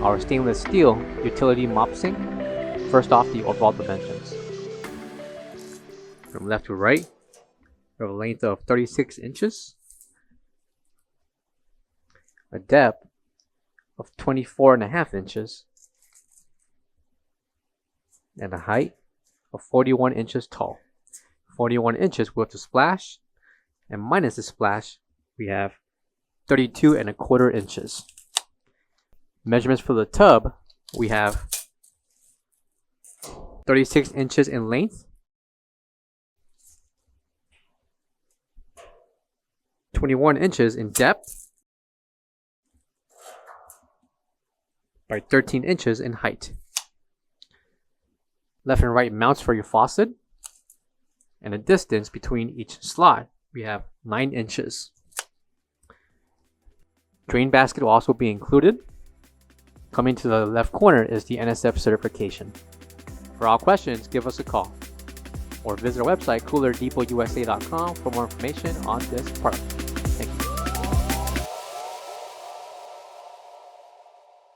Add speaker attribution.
Speaker 1: our stainless steel utility mop sink. First off, the overall dimensions. From left to right, we have a length of 36 inches, a depth of 24.5 inches, and a height of 41 inches tall. 41 inches with the splash, and minus the splash, we have 32.25 inches. Measurements for the tub, we have 36 inches in length, 21 inches in depth, by 13 inches in height. Left and right mounts for your faucet, and the distance between each slot, we have 9 inches. Drain basket will also be included. Coming to the left corner is the NSF certification. For all questions, give us a call or visit our website coolerdepotUSA.com for more information on this product.